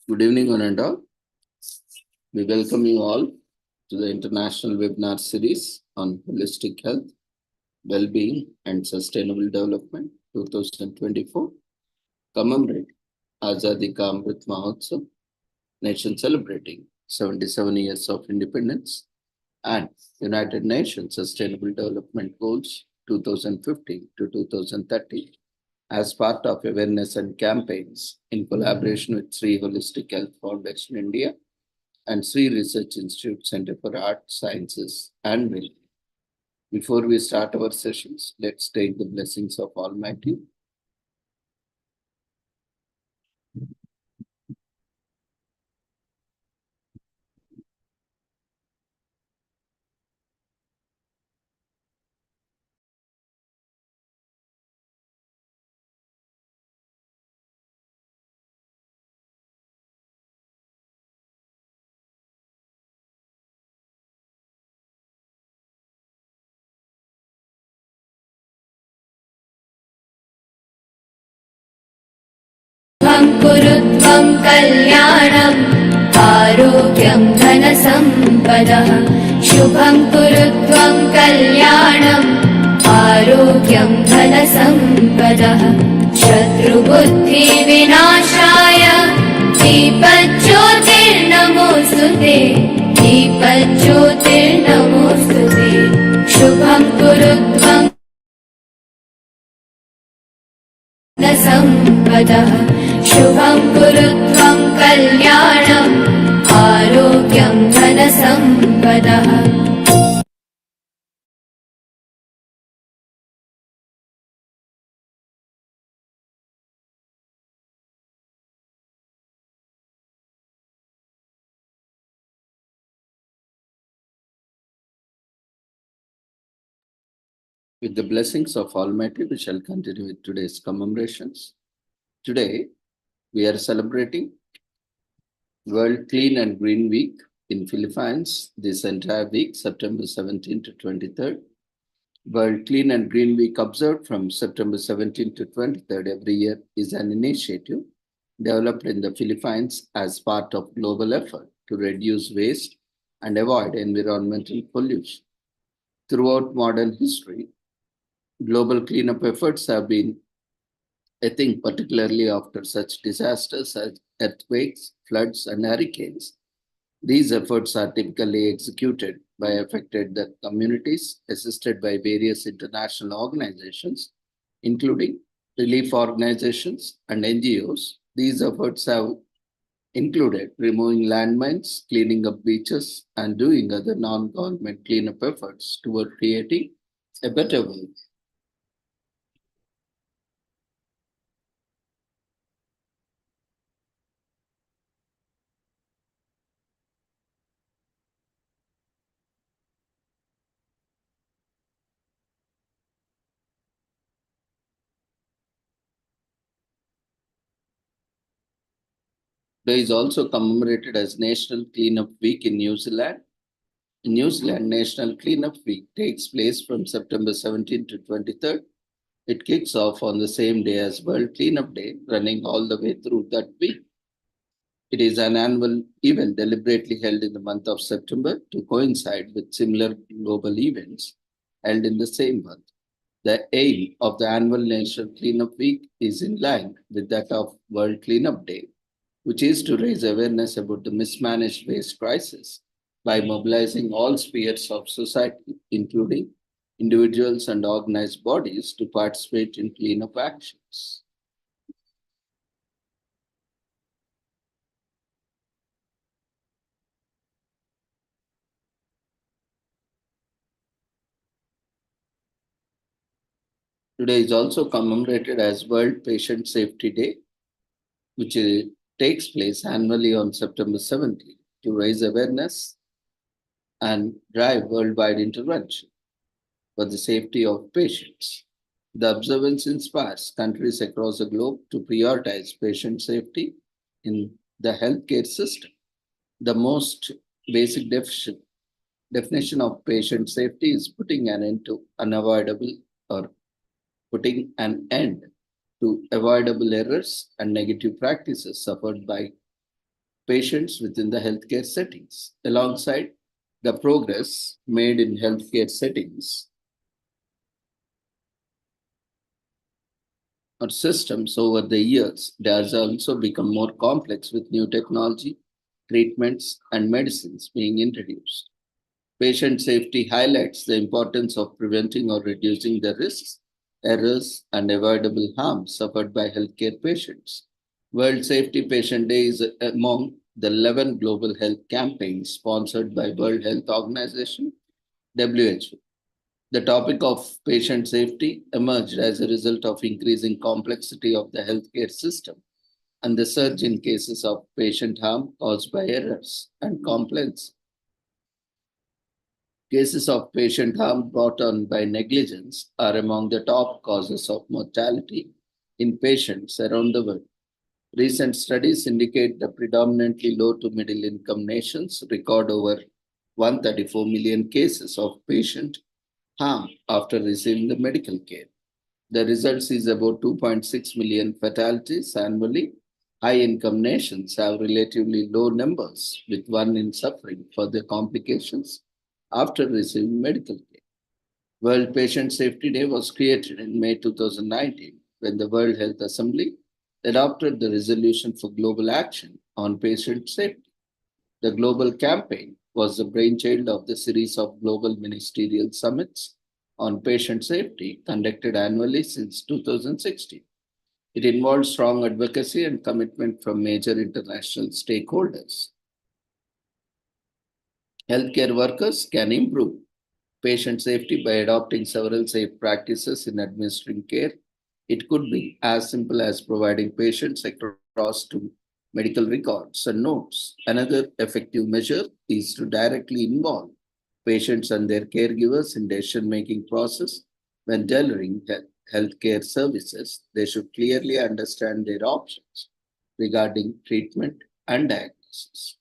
Good evening, one and all. We welcome you all to the international webinar series on holistic health, well-being, and sustainable development 2024. Commemorate Azadi Ka Amrit Mahotsav, nation celebrating 77 years of independence, and United Nations Sustainable Development Goals 2015 to 2030 as part of awareness and campaigns in collaboration with Sri Holistic Health Foundation India and Sri Research Institute Center for Art, Sciences, and Wellbeing. Before we start our sessions, let's take the blessings of Almighty. कुरुत्वं कल्याणम् आरोग्यं धनसम्पदः शुभं कुरुत्वं कल्याणम् आरोग्यं धनसम्पदः शत्रुबुद्धिविनाशाय दीपज्योतिर्नमोऽस्तुते दीपज्योतिर्नमोऽस्तुते शुभं कुरुत्वं सम्पदः शुभं कुरुत्वं कल्याणम् आरोग्यं धनसम्पदः With the blessings of Almighty, we shall continue with today's commemorations. Today, we are celebrating World Clean and Green Week in Philippines this entire week, September 17 to 23rd. World Clean and Green Week observed from September 17 to 23rd every year is an initiative developed in the Philippines as part of global effort to reduce waste and avoid environmental pollution. Throughout modern history, global cleanup efforts have been, I think, particularly after such disasters as earthquakes, floods, and hurricanes. These efforts are typically executed by affected communities, assisted by various international organizations, including relief organizations and NGOs. These efforts have included removing landmines, cleaning up beaches, and doing other non-government cleanup efforts toward creating a better world. Today is also commemorated as National Cleanup Week in New Zealand. In New Zealand, National Cleanup Week takes place from September 17 to 23rd. It kicks off on the same day as World Cleanup Day, running all the way through that week. It is an annual event deliberately held in the month of September to coincide with similar global events held in the same month. The aim of the annual National Cleanup Week is in line with that of World Cleanup Day, which is to raise awareness about the mismanaged waste crisis by mobilizing all spheres of society, including individuals and organized bodies, to participate in cleanup actions. Today is also commemorated as World Patient Safety Day, which takes place annually on September 17 to raise awareness and drive worldwide intervention for the safety of patients. The observance inspires countries across the globe to prioritize patient safety in the healthcare system. The most basic definition of patient safety is putting an end to unavoidable or putting an end to avoidable errors and negative practices suffered by patients within the healthcare settings. Alongside the progress made in healthcare settings or systems over the years, it has also become more complex with new technology, treatments, and medicines being introduced. Patient safety highlights the importance of preventing or reducing the risks, errors, and avoidable harm suffered by healthcare patients. World Safety Patient Day is among the 11 global health campaigns sponsored by World Health Organization, WHO. The topic of patient safety emerged as a result of increasing complexity of the healthcare system and the surge in cases of patient harm caused by errors and complaints. Cases of patient harm brought on by negligence are among the top causes of mortality in patients around the world. Recent studies indicate that predominantly low to middle income nations record over 134 million cases of patient harm after receiving the medical care. The results is about 2.6 million fatalities annually. High income nations have relatively low numbers, with one in suffering for the complications after receiving medical care. World Patient Safety Day was created in May 2019 when the World Health Assembly adopted the resolution for global action on patient safety. The global campaign was the brainchild of the series of global ministerial summits on patient safety conducted annually since 2016. It involved strong advocacy and commitment from major international stakeholders. Healthcare workers can improve patient safety by adopting several safe practices in administering care. It could be as simple as providing patients across to medical records and notes. Another effective measure is to directly involve patients and their caregivers in decision-making process when delivering healthcare services. They should clearly understand their options regarding treatment and diagnosis.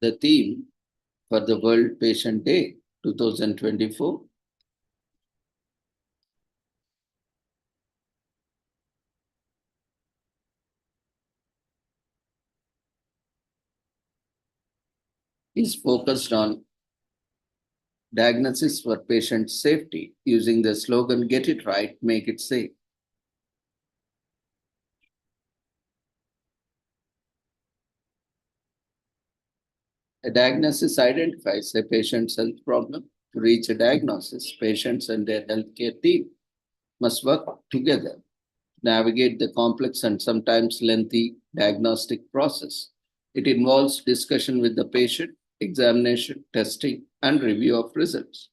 The theme for the World Patient Day 2024 is focused on diagnosis for patient safety using the slogan "Get it right, make it safe." A diagnosis identifies a patient's health problem. To reach a diagnosis, patients and their healthcare team must work together to navigate the complex and sometimes lengthy diagnostic process. It involves discussion with the patient, examination, testing, and review of results.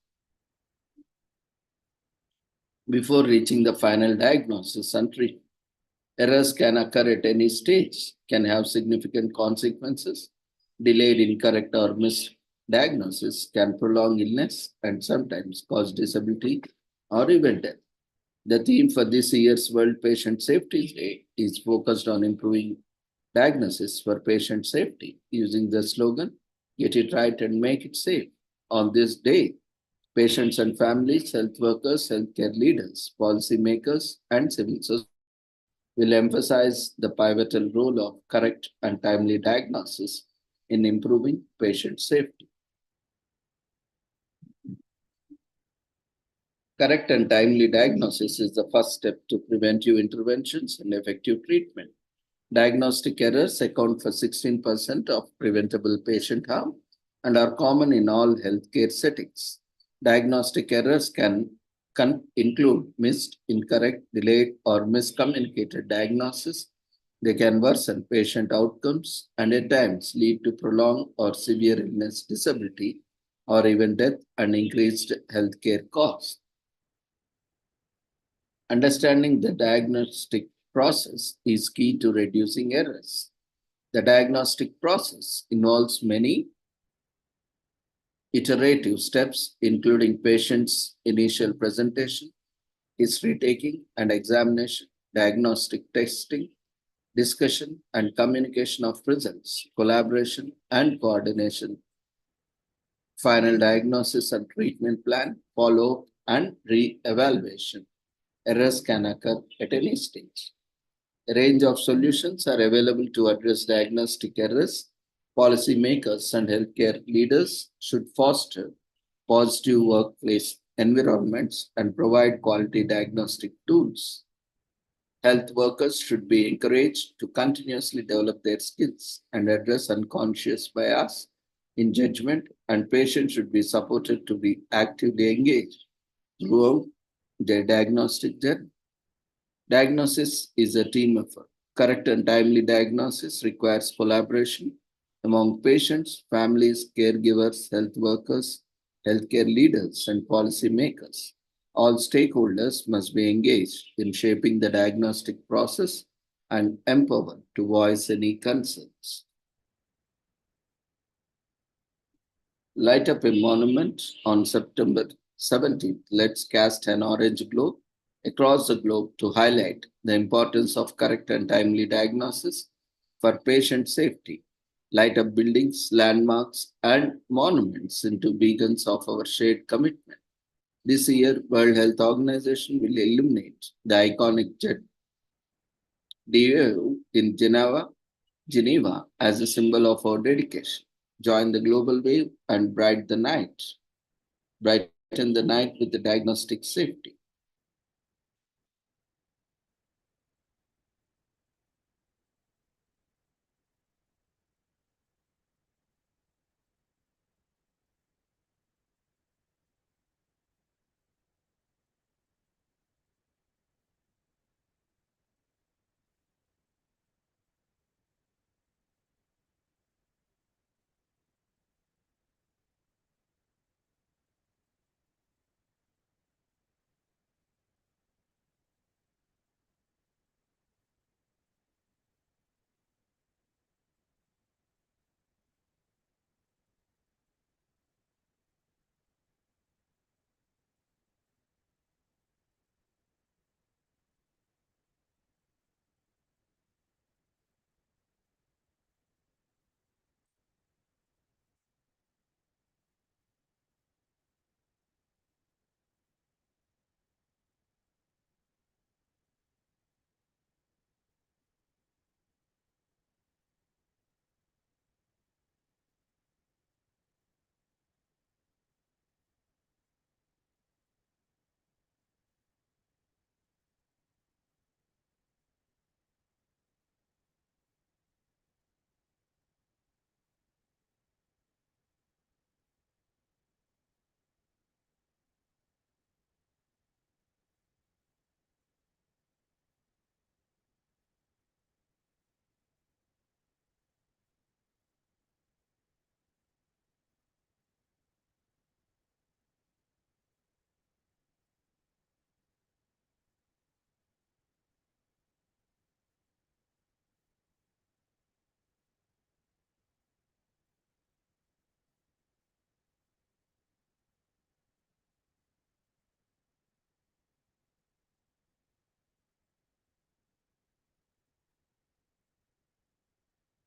Before reaching the final diagnosis and treatment, errors can occur at any stage, can have significant consequences. Delayed, incorrect, or misdiagnosis can prolong illness and sometimes cause disability or even death. The theme for this year's World Patient Safety Day is focused on improving diagnosis for patient safety using the slogan, "Get it right and make it safe." On this day, patients and families, health workers, healthcare leaders, policymakers, and civil society will emphasize the pivotal role of correct and timely diagnosis in improving patient safety. Correct and timely diagnosis is the first step to preventive interventions and effective treatment. Diagnostic errors account for 16% of preventable patient harm and are common in all healthcare settings. Diagnostic errors can include missed, incorrect, delayed, or miscommunicated diagnosis. They can worsen patient outcomes and at times lead to prolonged or severe illness, disability, or even death and increased healthcare costs. Understanding the diagnostic process is key to reducing errors. The diagnostic process involves many iterative steps, including patient's initial presentation, history taking and examination, diagnostic testing, discussion and communication of results, collaboration and coordination, final diagnosis and treatment plan, follow-up and re-evaluation. Errors can occur at any stage. A range of solutions are available to address diagnostic errors. Policymakers and healthcare leaders should foster positive workplace environments and provide quality diagnostic tools. Health workers should be encouraged to continuously develop their skills and address unconscious bias in judgment, and patients should be supported to be actively engaged throughout their diagnostic journey. Diagnosis is a team effort. Correct and timely diagnosis requires collaboration among patients, families, caregivers, health workers, healthcare leaders, and policymakers. All stakeholders must be engaged in shaping the diagnostic process and empowered to voice any concerns. Light up a monument on September 17th. Let's cast an orange glow across the globe to highlight the importance of correct and timely diagnosis for patient safety. Light up buildings, landmarks, and monuments into beacons of our shared commitment. This year, World Health Organization will illuminate the iconic Jet d'Eau in Geneva as a symbol of our dedication. Join the global wave and brighten the night with the diagnostic safety.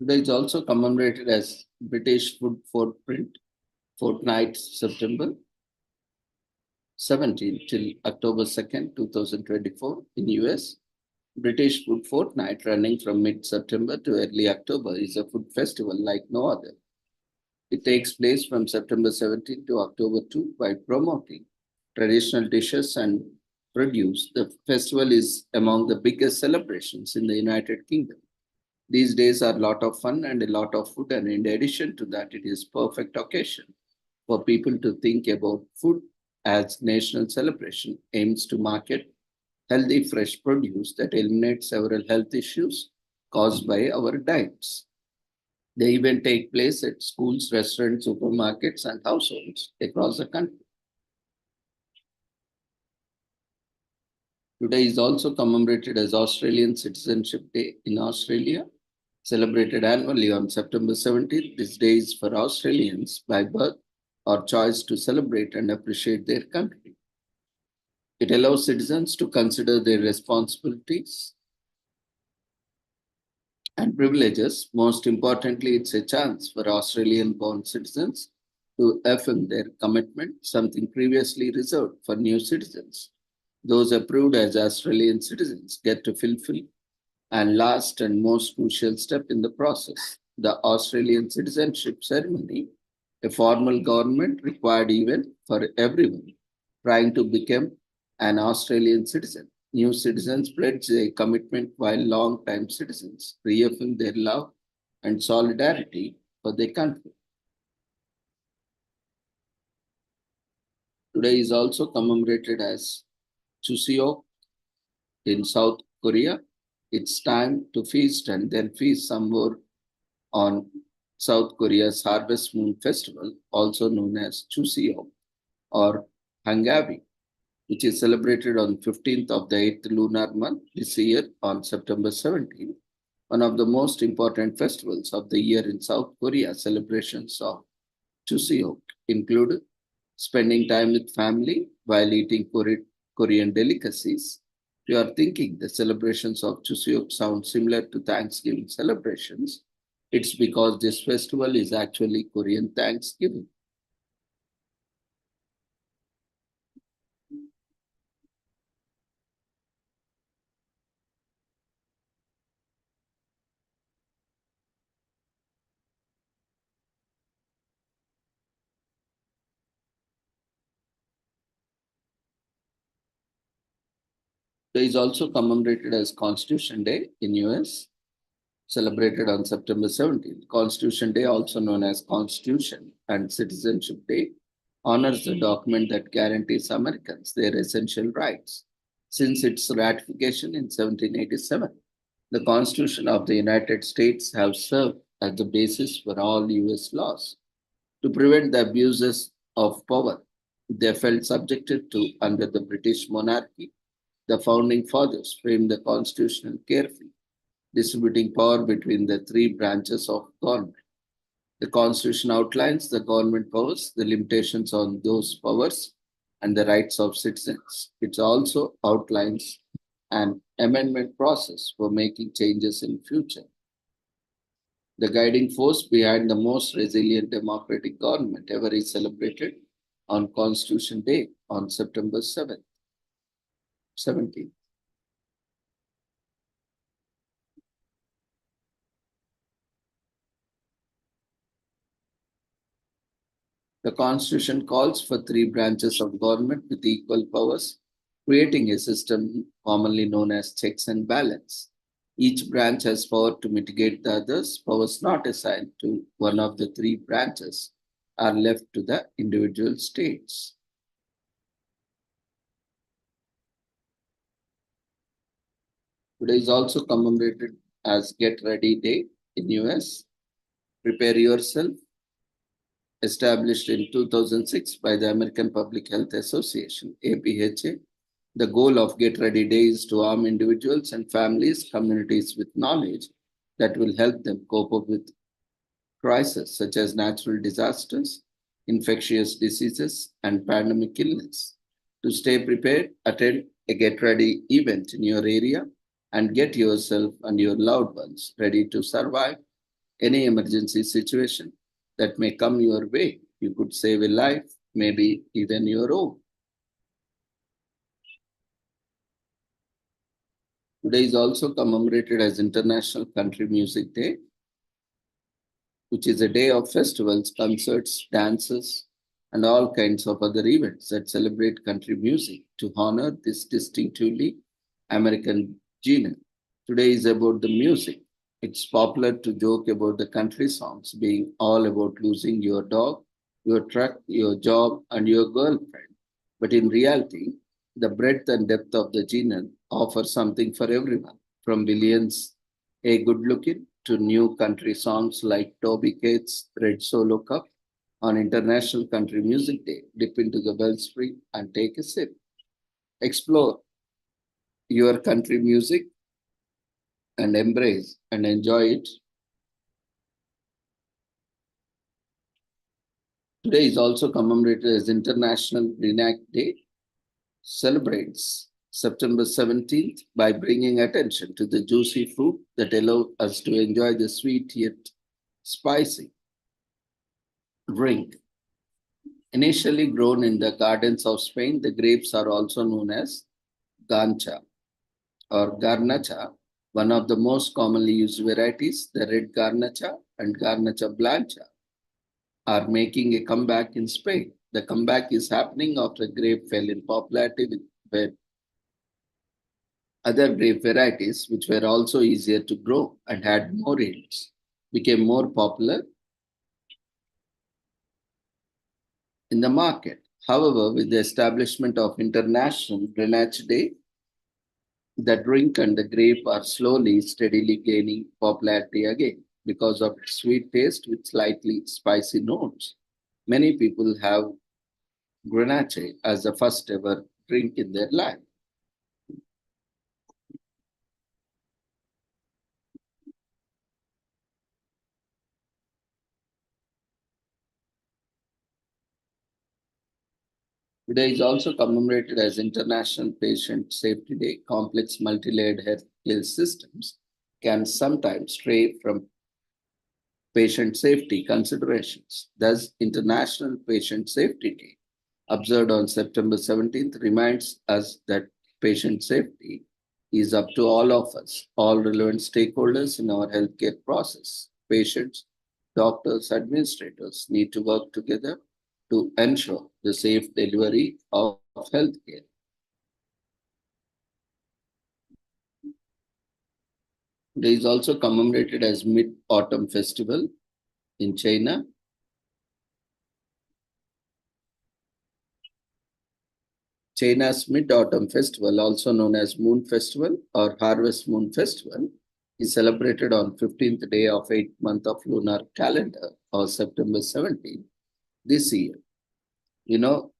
Today is also commemorated as British Food Footprint Fortnight, September 17th till October 2nd, 2024 in US. British Food Fortnight, running from mid-September to early October, is a food festival like no other. It takes place from September 17 to October 2 by promoting traditional dishes and produce. The festival is among the biggest celebrations in the United Kingdom. These days are a lot of fun and a lot of food, and in addition to that, it is perfect occasion for people to think about food as national celebration aims to market healthy fresh produce that eliminates several health issues caused by our diets. They even take place at schools, restaurants, supermarkets, and households across the country. Today is also commemorated as Australian Citizenship Day in Australia, celebrated annually on September 17th. This day is for Australians by birth or choice to celebrate and appreciate their country. It allows citizens to consider their responsibilities and privileges. Most importantly, it's a chance for Australian born citizens to affirm their commitment, something previously reserved for new citizens. Those approved as Australian citizens get to fulfill and last and most crucial step in the process, the Australian citizenship ceremony, a formal government required event for everyone trying to become an Australian citizen. New citizens pledge their commitment while long-time citizens reaffirm their love and solidarity for their country. Today is also commemorated as Chuseok in South Korea. It's time to feast and then feast some more on South Korea's Harvest Moon Festival, also known as Chuseok or Hangabi, which is celebrated on 15th of the 8th lunar month this year on September 17th. One of the most important festivals of the year in South Korea, celebrations of Chuseok include spending time with family while eating Korean delicacies. If you are thinking the celebrations of Chuseok sound similar to Thanksgiving celebrations, it's because this festival is actually Korean Thanksgiving. It is also commemorated as Constitution Day in US, celebrated on September 17th. Constitution Day, also known as Constitution and Citizenship Day, honors the document that guarantees Americans their essential rights. Since its ratification in 1787, the Constitution of the United States has served as the basis for all US laws. To prevent the abuses of power they felt subjected to under the British monarchy, the founding fathers framed the Constitution carefully, distributing power between the three branches of government. The Constitution outlines the government powers, the limitations on those powers, and the rights of citizens. It also outlines an amendment process for making changes in future. The guiding force behind the most resilient democratic government ever is celebrated on Constitution Day on September 17th. The Constitution calls for three branches of government with equal powers, creating a system commonly known as checks and balance. Each branch has power to mitigate the others. Powers not assigned to one of the three branches are left to the individual states. Today is also commemorated as Get Ready Day in US. Prepare yourself, established in 2006 by the American Public Health Association, APHA. The goal of Get Ready Day is to arm individuals and families, communities with knowledge that will help them cope up with crises such as natural disasters, infectious diseases, and pandemic illness. To stay prepared, attend a Get Ready event in your area and get yourself and your loved ones ready to survive any emergency situation that may come your way. You could save a life, maybe even your own. Today is also commemorated as International Country Music Day, which is a day of festivals, concerts, dances, and all kinds of other events that celebrate country music to honor this distinctively American genre. Today is about the music. It's popular to joke about the country songs being all about losing your dog, your truck, your job, and your girlfriend. But in reality, the breadth and depth of the genre offer something for everyone, from Billions A Good Looking to new country songs like Toby Keith's Red Solo Cup. On International Country Music Day, dip into the wellspring and take a sip. Explore your country music and embrace and enjoy it. Today is also commemorated as International Grenache Day, celebrates September 17th by bringing attention to the juicy fruit that allow us to enjoy the sweet yet spicy drink. Initially grown in the gardens of Spain, the grapes are also known as gancha or garnacha, one of the most commonly used varieties, the red garnacha and garnacha blanca, are making a comeback in Spain. The comeback is happening after grape fell in popularity with other grape varieties, which were also easier to grow and had more yields, became more popular in the market. However, with the establishment of International Grenache Day, the drink and the grape are slowly, steadily gaining popularity again because of its sweet taste with slightly spicy notes. Many people have Grenache as the first ever drink in their life. Today is also commemorated as International Patient Safety Day. Complex multi-layered healthcare systems can sometimes stray from patient safety considerations. Thus, International Patient Safety Day, observed on September 17th, reminds us that patient safety is up to all of us, all relevant stakeholders in our healthcare process. Patients, doctors, administrators need to work together to ensure the safe delivery of healthcare. Today is also commemorated as Mid-Autumn Festival in China. China's Mid-Autumn Festival, also known as Moon Festival or Harvest Moon Festival, is celebrated on 15th day of 8th month of lunar calendar or September 17th this year. You know,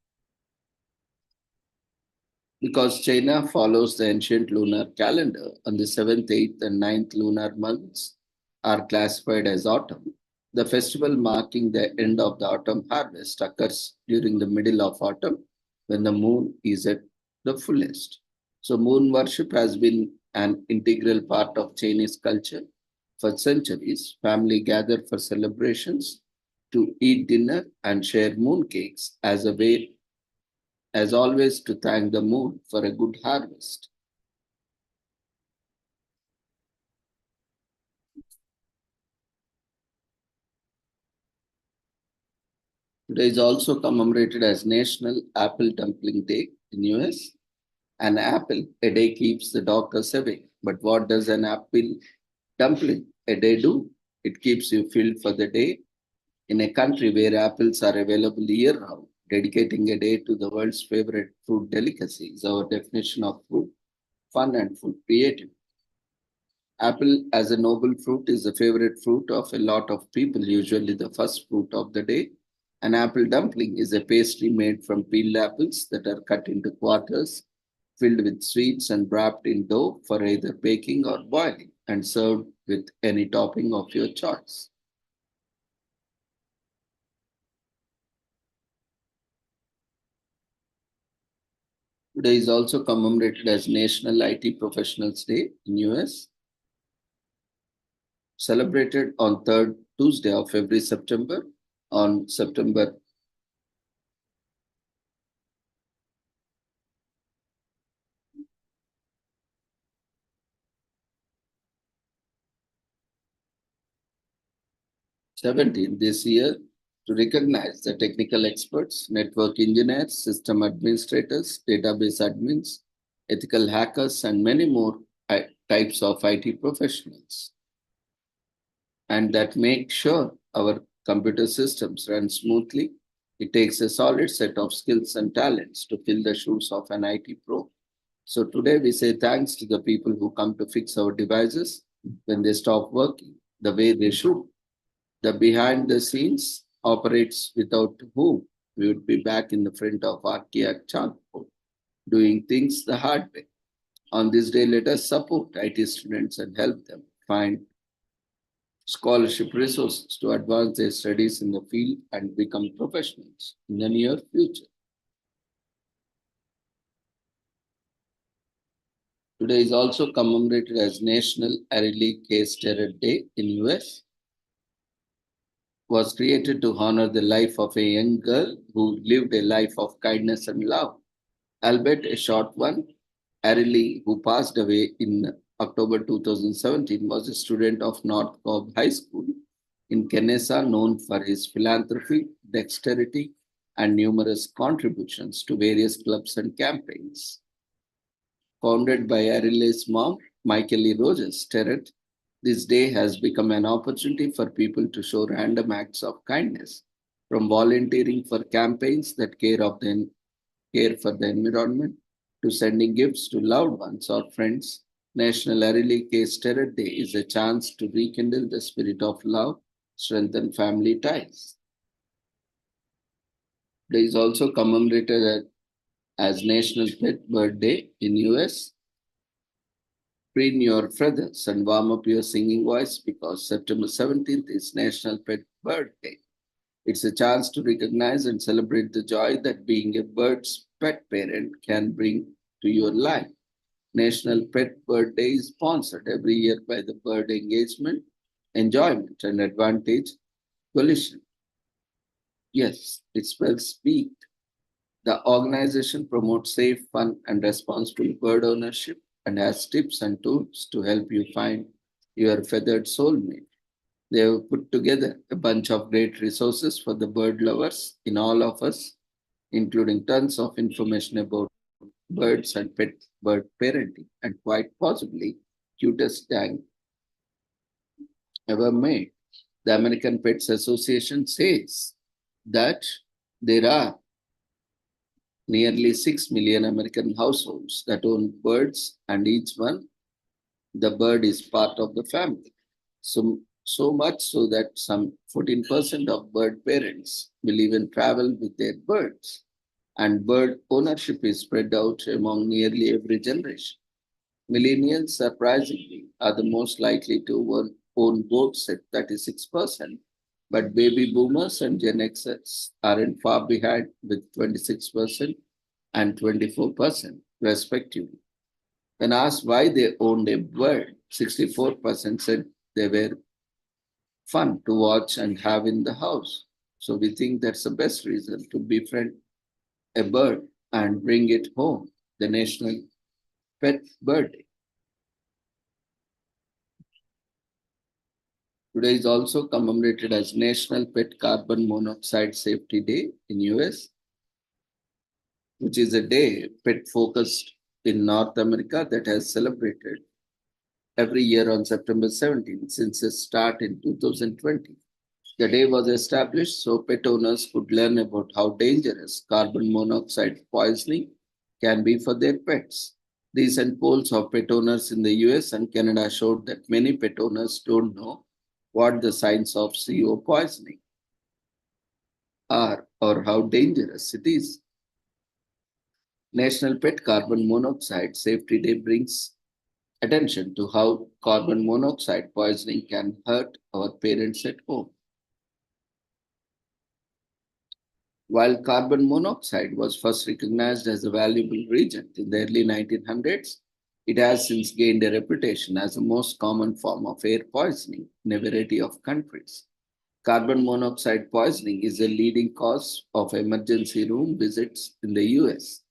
because China follows the ancient lunar calendar and the 7th, 8th, and 9th lunar months are classified as autumn. The festival marking the end of the autumn harvest occurs during the middle of autumn when the moon is at the fullest. So, moon worship has been an integral part of Chinese culture for centuries. Family gather for celebrations to eat dinner and share moon cakes as a way, as always, to thank the moon for a good harvest. Today is also commemorated as National Apple Dumpling Day in US. An apple a day keeps the doctors away. But what does an apple dumpling a day do? It keeps you filled for the day. In a country where apples are available year round, dedicating a day to the world's favorite fruit delicacy is our definition of food, fun, and food creativity. Apple as a noble fruit is the favorite fruit of a lot of people, usually the first fruit of the day. An apple dumpling is a pastry made from peeled apples that are cut into quarters, filled with sweets and wrapped in dough for either baking or boiling, and served with any topping of your choice. Today is also commemorated as National IT Professionals Day in US, celebrated on third Tuesday of every September. On September 17 this year to recognize the technical experts, network engineers, system administrators, database admins, ethical hackers, and many more types of IT professionals, and that make sure our computer systems run smoothly. It takes a solid set of skills and talents to fill the shoes of an IT pro. So today we say thanks to the people who come to fix our devices when they stop working the way they should. The behind the scenes operates without whom we would be back in the front of archaic chalkboard, doing things the hard way. On this day, let us support IT students and help them find scholarship resources to advance their studies in the field and become professionals in the near future. Today is also commemorated as National Early Case Terror Day in US. Was created to honor the life of a young girl who lived a life of kindness and love. Albeit a short one, Arely, who passed away in October 2017, was a student of North Cobb High School in Kenesa, known for his philanthropy, dexterity, and numerous contributions to various clubs and campaigns. Founded by Arely's mom, Michael E. Rogers Terret, this day has become an opportunity for people to show random acts of kindness, from volunteering for campaigns that care for the environment to sending gifts to loved ones or friends. National Arely Case Terror Day is a chance to rekindle the spirit of love, strengthen family ties. Day is also commemorated as National Pet Bird Day in US. Preen your feathers and warm up your singing voice because September 17th is National Pet Bird Day. It's a chance to recognize and celebrate the joy that being a bird's pet parent can bring to your life. National Pet Bird Day is sponsored every year by the Bird Engagement, Enjoyment and Advantage Coalition. Yes, it spells speak. The organization promotes safe, fun, and responsible bird ownership and has tips and tools to help you find your feathered soulmate. They have put together a bunch of great resources for the bird lovers in all of us, including tons of information about birds and pet bird parenting, and quite possibly cutest tag ever made. The American Pets Association says that there are nearly 6 million American households that own birds, and each one, the bird is part of the family. So much so that some 14% of bird parents will even travel with their birds. And bird ownership is spread out among nearly every generation. Millennials, surprisingly, are the most likely to own goats at 36%, but baby boomers and Gen Xers aren't far behind with 26% and 24%, respectively. When asked why they owned a bird, 64% said they were fun to watch and have in the house. So we think that's the best reason to befriend a bird and bring it home, the National Pet Bird Day. Today is also commemorated as National Pet Carbon Monoxide Safety Day in US, which is a day pet focused in North America that has celebrated every year on September 17th since its start in 2020. The day was established so pet owners could learn about how dangerous carbon monoxide poisoning can be for their pets. Recent polls of pet owners in the US and Canada showed that many pet owners don't know what the signs of CO poisoning are or how dangerous it is. National Pet Carbon Monoxide Safety Day brings attention to how carbon monoxide poisoning can hurt our parents at home. While carbon monoxide was first recognized as a valuable reagent in the early 1900s, it has since gained a reputation as the most common form of air poisoning in a variety of countries. Carbon monoxide poisoning is a leading cause of emergency room visits in the US.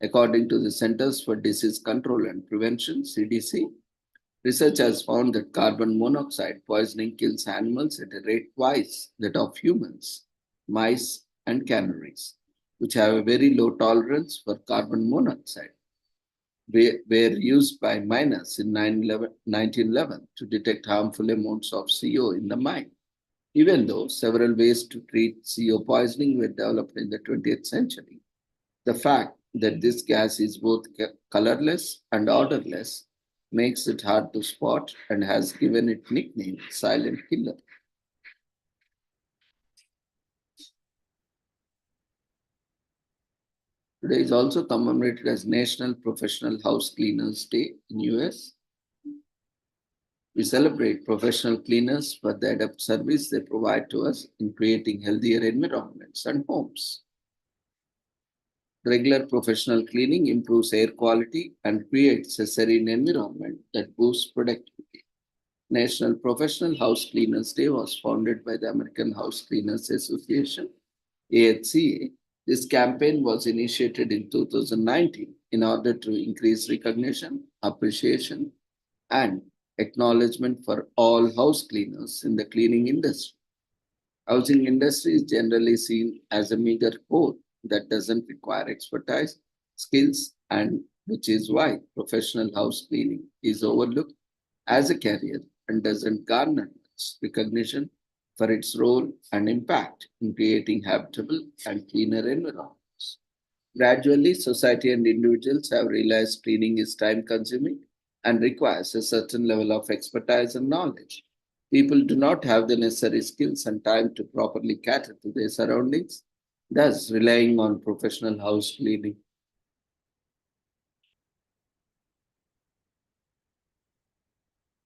According to the Centers for Disease Control and Prevention, CDC, research has found that carbon monoxide poisoning kills animals at a rate twice that of humans, mice, and canaries, which have a very low tolerance for carbon monoxide. Were used by miners in 1911 to detect harmful amounts of CO in the mine. Even though several ways to treat CO poisoning were developed in the 20th century, the fact that this gas is both colorless and odorless makes it hard to spot and has given it nickname silent killer. Today is also commemorated as National Professional House Cleaners Day in US. We celebrate professional cleaners for the adept service they provide to us in creating healthier environments and homes. Regular professional cleaning improves air quality and creates a serene environment that boosts productivity. National Professional House Cleaners Day was founded by the American House Cleaners Association, AHCA. This campaign was initiated in 2019 in order to increase recognition, appreciation, and acknowledgement for all house cleaners in the cleaning industry. Housing industry is generally seen as a meager core that doesn't require expertise, skills, and which is why professional house cleaning is overlooked as a career and doesn't garner much recognition for its role and impact in creating habitable and cleaner environments. Gradually, society and individuals have realized cleaning is time consuming and requires a certain level of expertise and knowledge. People do not have the necessary skills and time to properly cater to their surroundings, thus, relying on professional house cleaning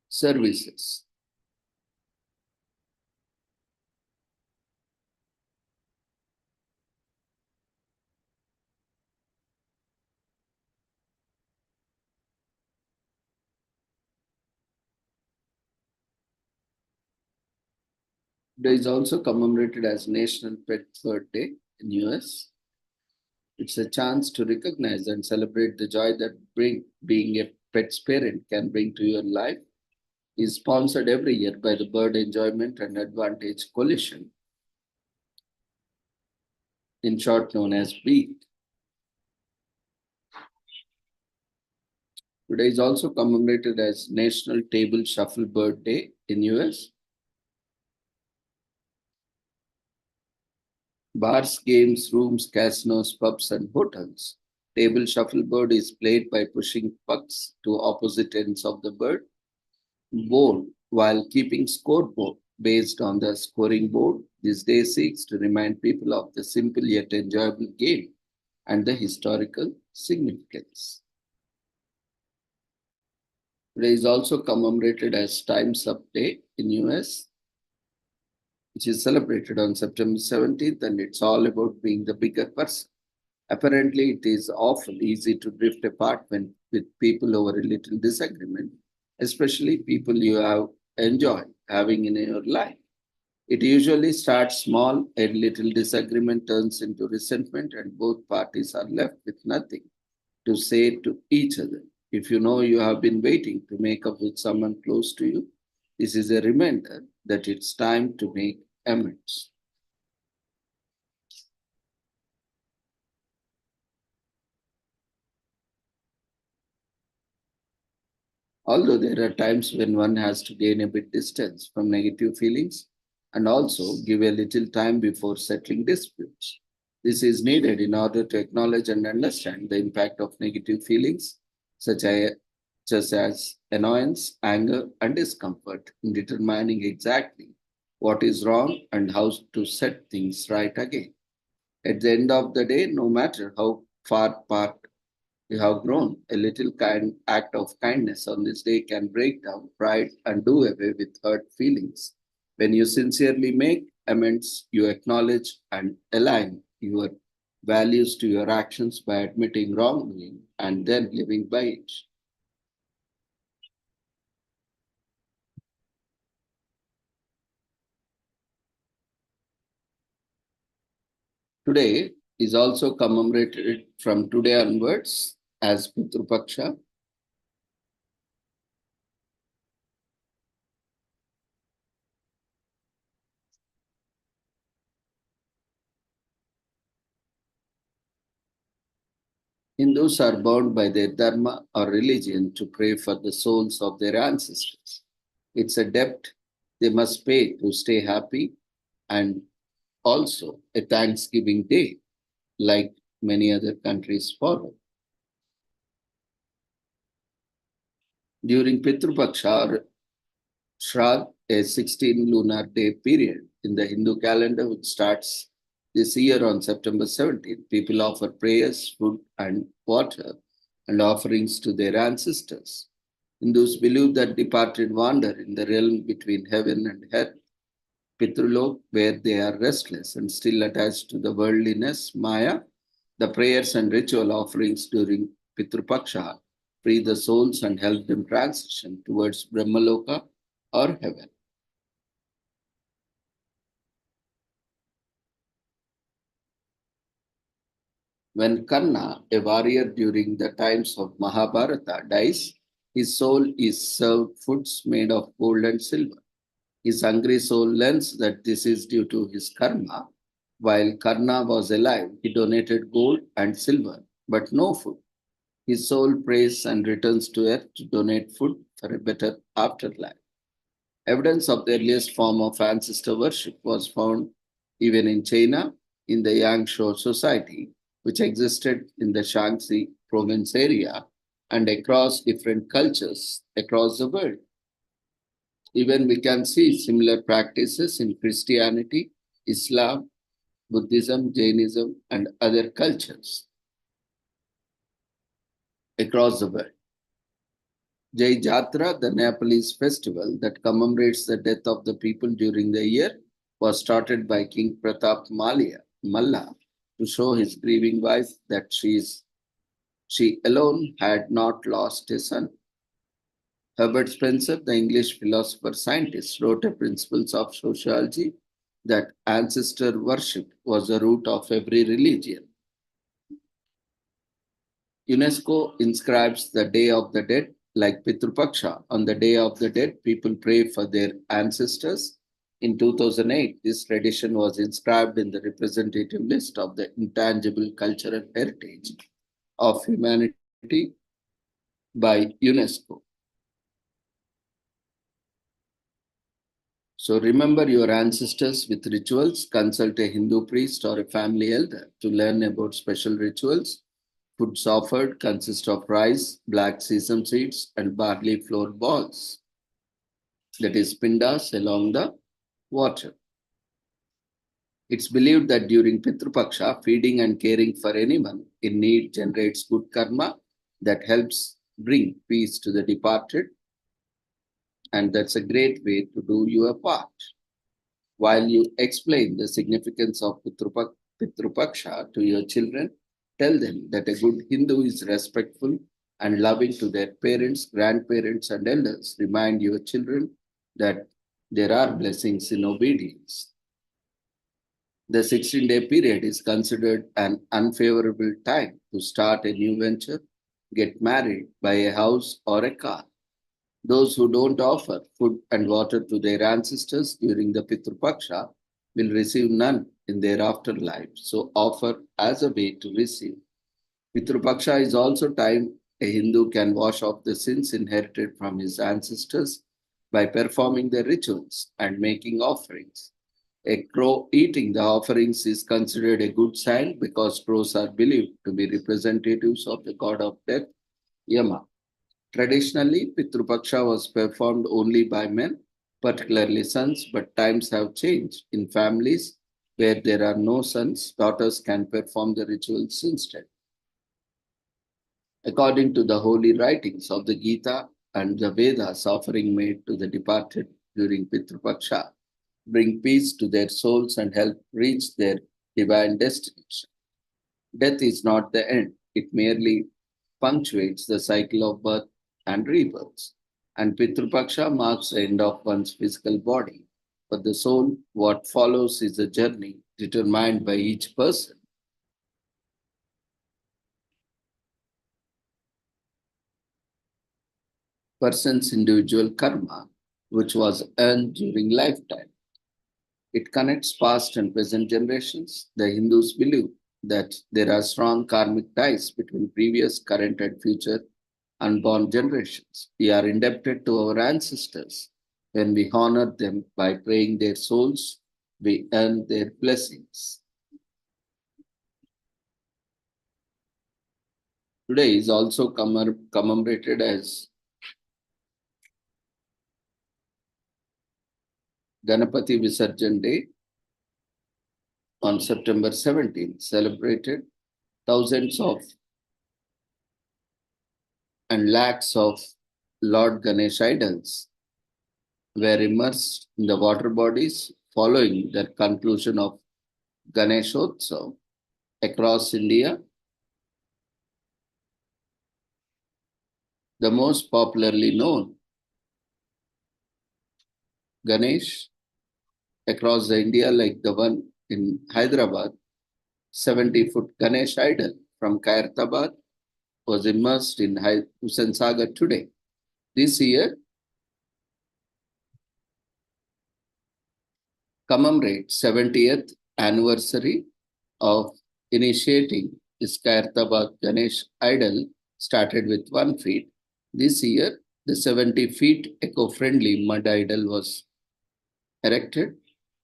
services. Today is also commemorated as National Pet Bird Day in US. It's a chance to recognize and celebrate the joy that being a pet's parent can bring to your life. Is sponsored every year by the Bird Enjoyment and Advantage Coalition, in short known as BEAT. Today is also commemorated as National Table Shuffle Bird Day in US. Bars, games, rooms, casinos, pubs, and hotels. Table shuffleboard is played by pushing pucks to opposite ends of the board while keeping scoreboard based on the scoring board. This day seeks to remind people of the simple yet enjoyable game and the historical significance. Today is also commemorated as Time's Up Day in US, which is celebrated on September 17th, and it's all about being the bigger person. Apparently, it is often easy to drift apart when with people over a little disagreement, especially people you have enjoyed having in your life. It usually starts small, a little disagreement turns into resentment, and both parties are left with nothing to say to each other. If you know you have been waiting to make up with someone close to you, this is a reminder that it's time to make amends. Although there are times when one has to gain a bit distance from negative feelings and also give a little time before settling disputes. This is needed in order to acknowledge and understand the impact of negative feelings, such as annoyance, anger, and discomfort, in determining exactly what is wrong and how to set things right again. At the end of the day, no matter how far apart you have grown, a little kind act of kindness on this day can break down pride and do away with hurt feelings. When you sincerely make amends, you acknowledge and align your values to your actions by admitting wrongdoing and then living by it. Today is also commemorated from today onwards as Pitru Paksha. Hindus are bound by their dharma or religion to pray for the souls of their ancestors. It's a debt they must pay to stay happy and also a Thanksgiving day, like many other countries follow. During Pitru Paksha or Shraddh, a 16 lunar day period in the Hindu calendar, which starts This year on September 17th, people offer prayers, food, and water and offerings to their ancestors. Hindus believe that departed wander in the realm between heaven and earth, Pitrulok, where they are restless and still attached to the worldliness, Maya. The prayers and ritual offerings during Pitrupaksha free the souls and help them transition towards Brahmaloka or heaven. When Karna, a warrior during the times of Mahabharata, dies, his soul is served foods made of gold and silver. His hungry soul learns that this is due to his karma. While Karna was alive, he donated gold and silver, but no food. His soul prays and returns to earth to donate food for a better afterlife. Evidence of the earliest form of ancestor worship was found even in China in the Yangshuo society, which existed in the Shaanxi province area and across different cultures across the world. Even we can see similar practices in Christianity, Islam, Buddhism, Jainism, and other cultures across the world. Jai Jatra, the Nepalese festival that commemorates the death of the people during the year, was started by King Pratap Malla to show his grieving wife that she alone had not lost a son. Herbert Spencer, the English philosopher scientist, wrote a Principles of Sociology that ancestor worship was the root of every religion. UNESCO inscribes the Day of the Dead like Pitrupaksha. On the Day of the Dead, people pray for their ancestors. In 2008, this tradition was inscribed in the representative list of the intangible cultural heritage of humanity by UNESCO. So remember your ancestors with rituals. Consult a Hindu priest or a family elder to learn about special rituals. Foods offered consist of rice, black sesame seeds, and barley flour balls, that is pindas, along the water. It's believed that during Pitrupaksha, feeding and caring for anyone in need generates good karma that helps bring peace to the departed, and that's a great way to do your part. While you explain the significance of Pitrupaksha to your children, tell them that a good Hindu is respectful and loving to their parents, grandparents, and elders. Remind your children that there are blessings in obedience. The 16-day period is considered an unfavorable time to start a new venture, get married, buy a house or a car. Those who don't offer food and water to their ancestors during the Pitrupaksha will receive none in their afterlife. So offer as a way to receive. Pitrupaksha is also time a Hindu can wash off the sins inherited from his ancestors by performing the rituals and making offerings. A crow eating the offerings is considered a good sign because crows are believed to be representatives of the god of death, Yama. Traditionally, Pitrupaksha was performed only by men, particularly sons, but times have changed. In families where there are no sons, daughters can perform the rituals instead. According to the holy writings of the Gita and the Vedas, offering made to the departed during Pitrupaksha bring peace to their souls and help reach their divine destination. Death is not the end, it merely punctuates the cycle of birth and rebirth. And Pitrupaksha marks the end of one's physical body. For the soul, what follows is a journey determined by each person. Person's individual karma, which was earned during lifetime. It connects past and present generations. The Hindus believe that there are strong karmic ties between previous, current, and future unborn generations. We are indebted to our ancestors. When we honor them by praying their souls, we earn their blessings. Today is also commemorated as Ganapati Visarjan Day on September 17th celebrated, thousands of and lakhs of Lord Ganesh idols were immersed in the water bodies following the conclusion of Ganeshotsav across India. The most popularly known Ganesh across the India, like the one in Hyderabad, 70-foot Ganesh idol from Khairatabad, was immersed in Hussain Sagar today. This year commemorates 70th anniversary of initiating this Khairatabad Ganesh idol, started with 1 feet. This year, the 70 feet eco-friendly mud idol was erected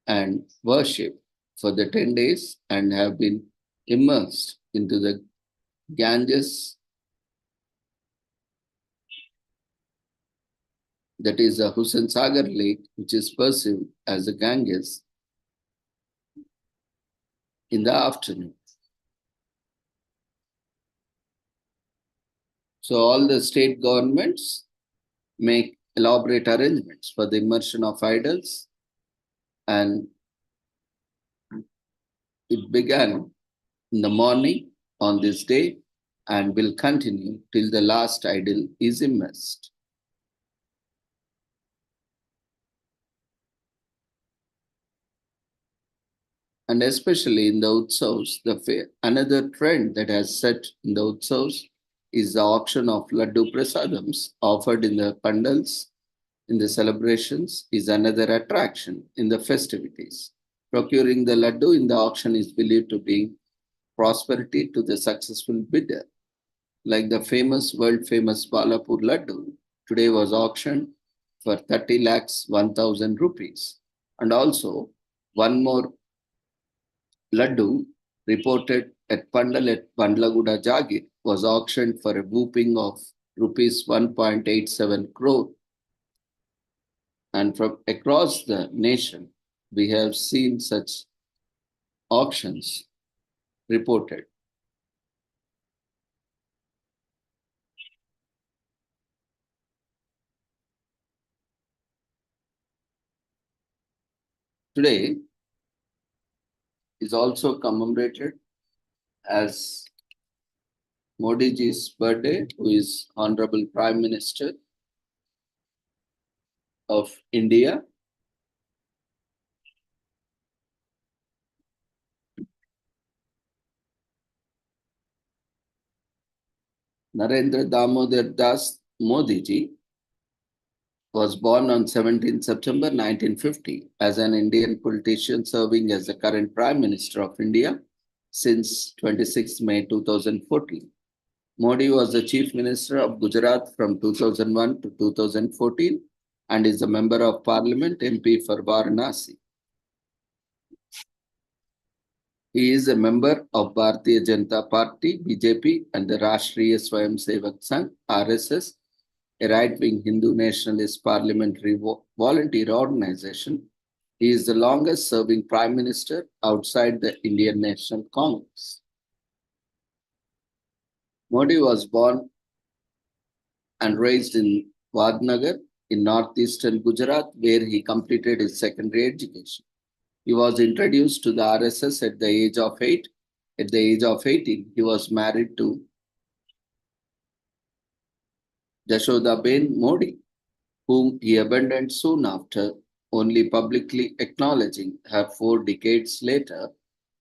and worshipped for the 10 days and have been immersed into the Ganges, that is the Hussain Sagar Lake, which is perceived as the Ganges, in the afternoon. So all the state governments make elaborate arrangements for the immersion of idols, and it began in the morning on this day and will continue till the last idol is immersed. And especially in the Utsavs, another trend that has set in the Utsavs is the auction of Laddu Prasadams offered in the pandals in the celebrations is another attraction in the festivities. Procuring the Laddu in the auction is believed to bring prosperity to the successful bidder. Like the world famous Balapur Laddu, today was auctioned for 30 lakhs 1,000 rupees. And also, one more Laddu reported at Pandal at Bandlaguda Jagir was auctioned for a whooping of rupees 1.87 crore. And from across the nation, we have seen such auctions reported. Today is also commemorated as Modi ji's birthday, who is Honorable Prime Minister of India. Narendra Damodar Das Modi ji was born on 17 September 1950 as an Indian politician serving as the current Prime Minister of India since 26 May 2014. Modi was the Chief Minister of Gujarat from 2001 to 2014 and is a Member of Parliament MP for Varanasi. He is a member of Bharatiya Janata Party, BJP, and the Rashtriya Swayamsevak Sangh, RSS, a right-wing Hindu nationalist parliamentary volunteer organization. He is the longest-serving Prime Minister outside the Indian National Congress. Modi was born and raised in Vadnagar in northeastern Gujarat, where he completed his secondary education. He was introduced to the RSS at the age of 8. At the age of 18, he was married to Jashodaben Modi, whom he abandoned soon after, only publicly acknowledging her 4 decades later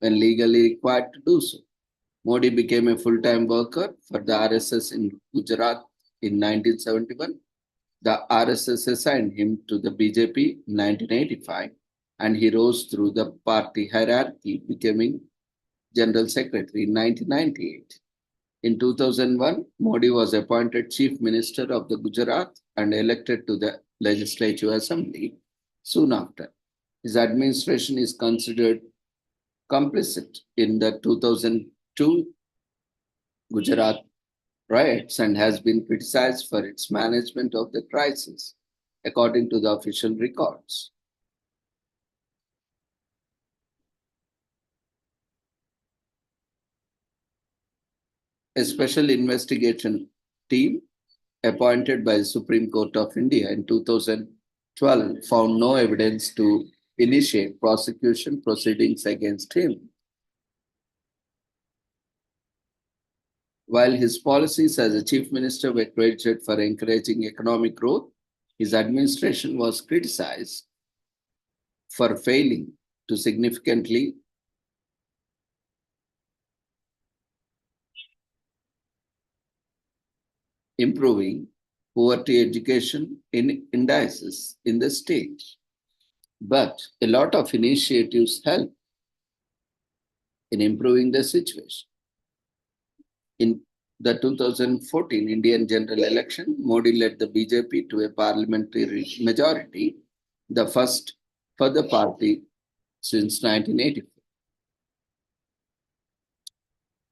when legally required to do so. Modi became a full-time worker for the RSS in Gujarat in 1971. The RSS assigned him to the BJP in 1985, and he rose through the party hierarchy, becoming General Secretary in 1998. In 2001, Modi was appointed Chief Minister of the Gujarat and elected to the Legislative Assembly soon after. His administration is considered complicit in the 2002 Gujarat riots and has been criticized for its management of the crisis, according to the official records. A special investigation team appointed by the Supreme Court of India in 2012 found no evidence to initiate prosecution proceedings against him. While his policies as a chief minister were credited for encouraging economic growth, his administration was criticized for failing to significantly improving poverty education in indices in the state. But a lot of initiatives help in improving the situation. In the 2014 Indian general election, Modi led the BJP to a parliamentary majority, the first for the party since 1984.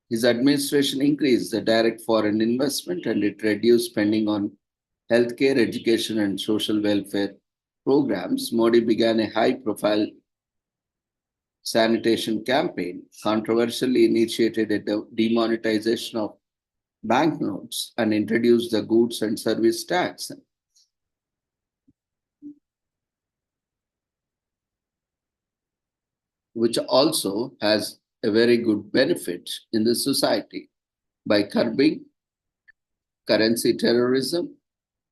His administration increased the direct foreign investment and it reduced spending on healthcare, education, and social welfare programs. Modi began a high-profile sanitation campaign, controversially initiated a demonetization of banknotes and introduced the goods and service tax. Which also has a very good benefit in the society by curbing currency terrorism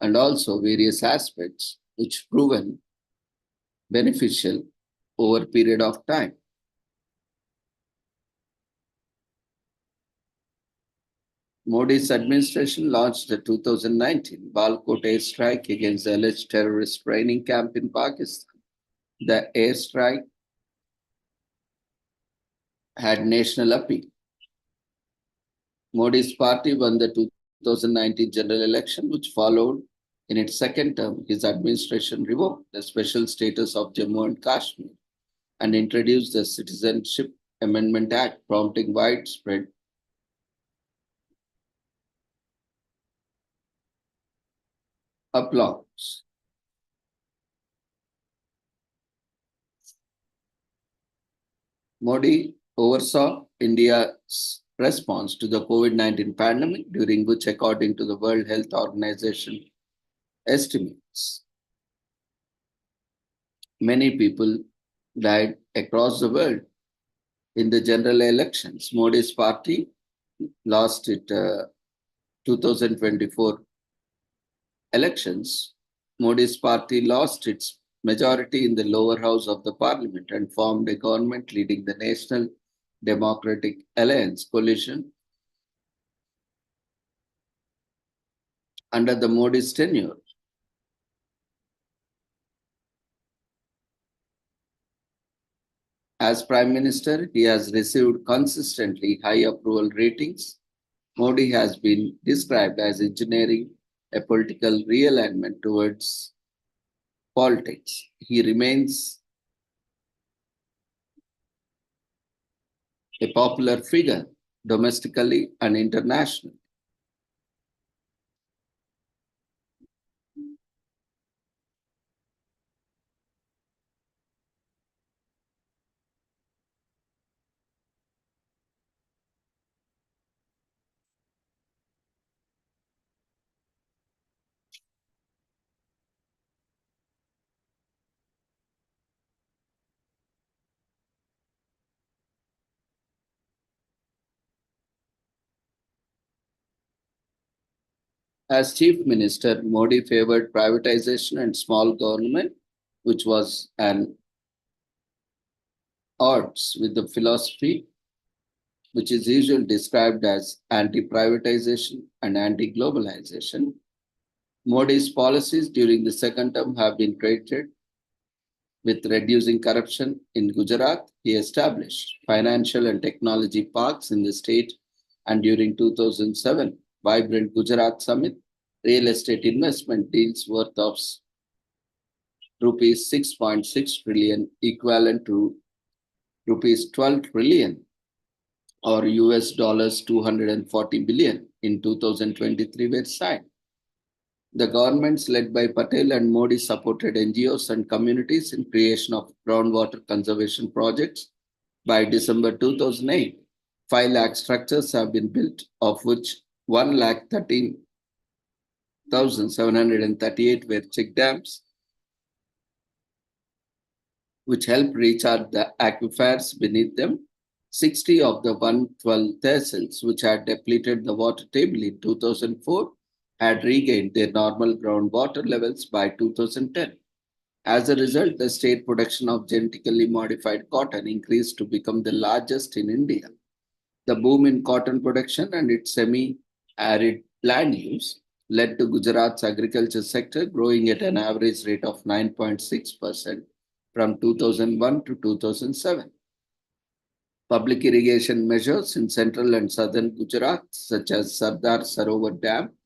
and also various aspects which proven beneficial over a period of time. Modi's administration launched the 2019 Balkot airstrike against the alleged terrorist training camp in Pakistan. The airstrike had national appeal. Modi's party won the 2019 general election, which followed in its second term. His administration revoked the special status of Jammu and Kashmir and introduced the Citizenship Amendment Act, prompting widespread applause. Modi oversaw India's response to the COVID-19 pandemic, during which, according to the World Health Organization estimates, many people died across the world. In the general elections, Modi's party lost its 2024 elections. Modi's party lost its majority in the lower house of the parliament and formed a government leading the National Democratic Alliance coalition. Under the Modi's tenure, as Prime Minister, he has received consistently high approval ratings. Modi has been described as engineering a political realignment towards politics. He remains a popular figure domestically and internationally. As Chief Minister, Modi favored privatization and small government, which was an odds with the philosophy which is usually described as anti-privatization and anti-globalization. Modi's policies during the second term have been credited with reducing corruption in Gujarat. He established financial and technology parks in the state, and during 2007, Vibrant Gujarat Summit, real estate investment deals worth of rupees 6.6 trillion, equivalent to rupees 12 trillion or US dollars 240 billion in 2023 were signed. The governments led by Patel and Modi supported NGOs and communities in creation of groundwater conservation projects. By December 2008, 5 lakh structures have been built, of which 1,13,738 were check dams, which help recharge the aquifers beneath them. 60 of the 112 tehsils, which had depleted the water table in 2004, had regained their normal groundwater levels by 2010. As a result, the state production of genetically modified cotton increased to become the largest in India. The boom in cotton production and its semi-arid land use led to Gujarat's agriculture sector growing at an average rate of 9.6% from 2001 to 2007. Public irrigation measures in central and southern Gujarat, such as Sardar Sarovar Dam,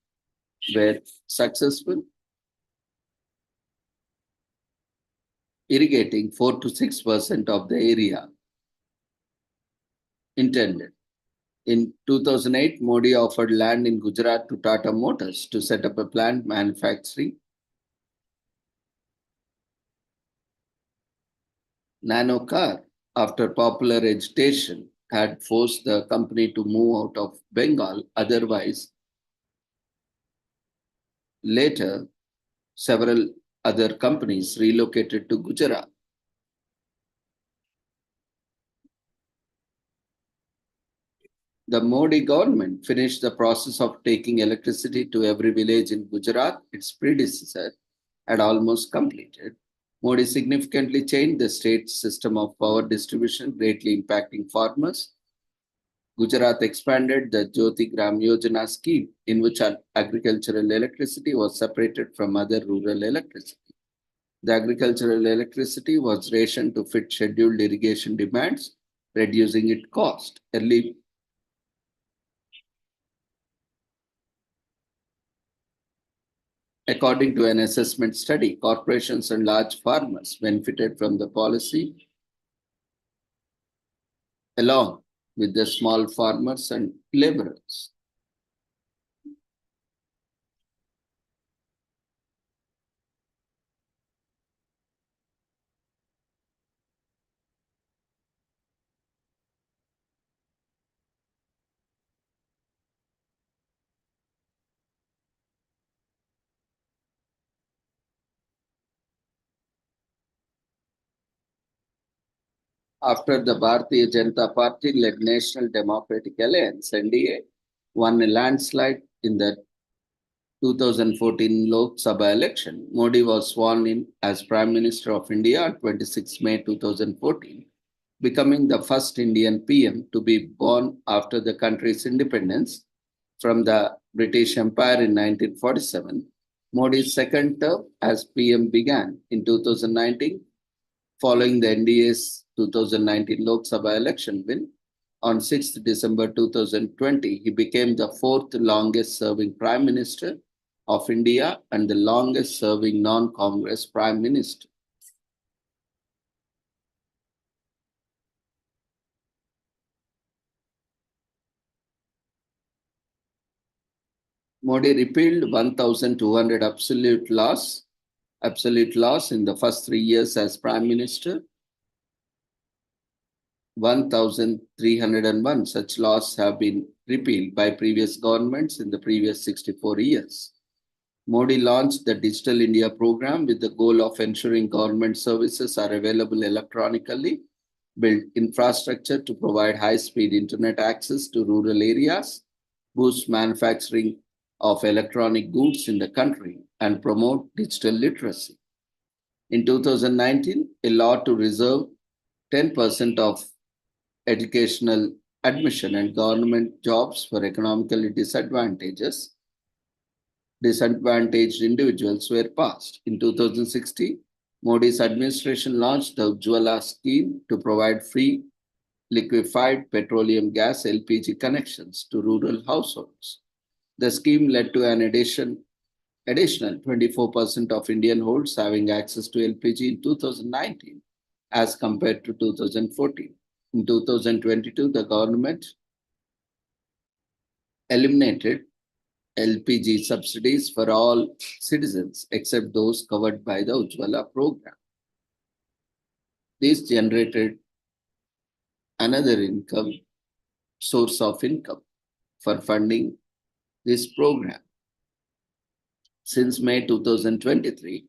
were successful, irrigating 4 to 6% of the area intended. In 2008, Modi offered land in Gujarat to Tata Motors to set up a plant manufacturing nano car. After popular agitation had forced the company to move out of Bengal. Otherwise, later, several other companies relocated to Gujarat. The Modi government finished the process of taking electricity to every village in Gujarat. Its predecessor had almost completed. Modi significantly changed the state's system of power distribution, greatly impacting farmers. Gujarat expanded the Jyoti Gram Yojana scheme, in which agricultural electricity was separated from other rural electricity. The agricultural electricity was rationed to fit scheduled irrigation demands, reducing its cost. According to an assessment study, corporations and large farmers benefited from the policy along with the small farmers and laborers. After the Bharatiya Janata Party-led National Democratic Alliance (NDA) won a landslide in the 2014 Lok Sabha election, Modi was sworn in as Prime Minister of India on 26 May 2014, becoming the first Indian PM to be born after the country's independence from the British Empire in 1947. Modi's second term as PM began in 2019 following the NDA's 2019 Lok Sabha election win. On 6th December 2020, he became the fourth longest serving Prime Minister of India and the longest serving non-Congress Prime Minister. Modi repealed 1,200 absolute laws in the first 3 years as Prime Minister. 1,301 such laws have been repealed by previous governments in the previous 64 years. Modi launched the Digital India program with the goal of ensuring government services are available electronically, build infrastructure to provide high-speed internet access to rural areas, boost manufacturing of electronic goods in the country, and promote digital literacy. In 2019, a law to reserve 10% of educational admission and government jobs for economically disadvantaged individuals were passed. In 2016, Modi's administration launched the Ujjwala scheme to provide free liquefied petroleum gas (LPG) connections to rural households. The scheme led to an additional 24% of Indian households having access to LPG in 2019 as compared to 2014. In 2022, the government eliminated LPG subsidies for all citizens except those covered by the Ujjwala program. This generated another income source of income for funding this program. Since May 2023,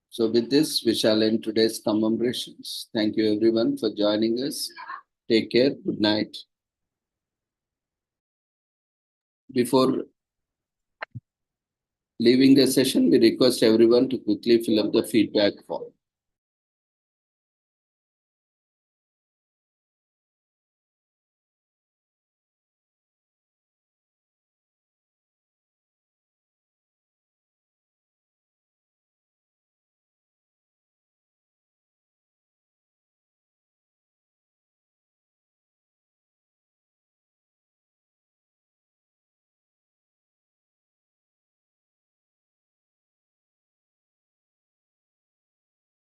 so with this, we shall end today's commemorations. Thank you everyone for joining us. Take care. Good night. Before leaving the session, we request everyone to quickly fill up the feedback form.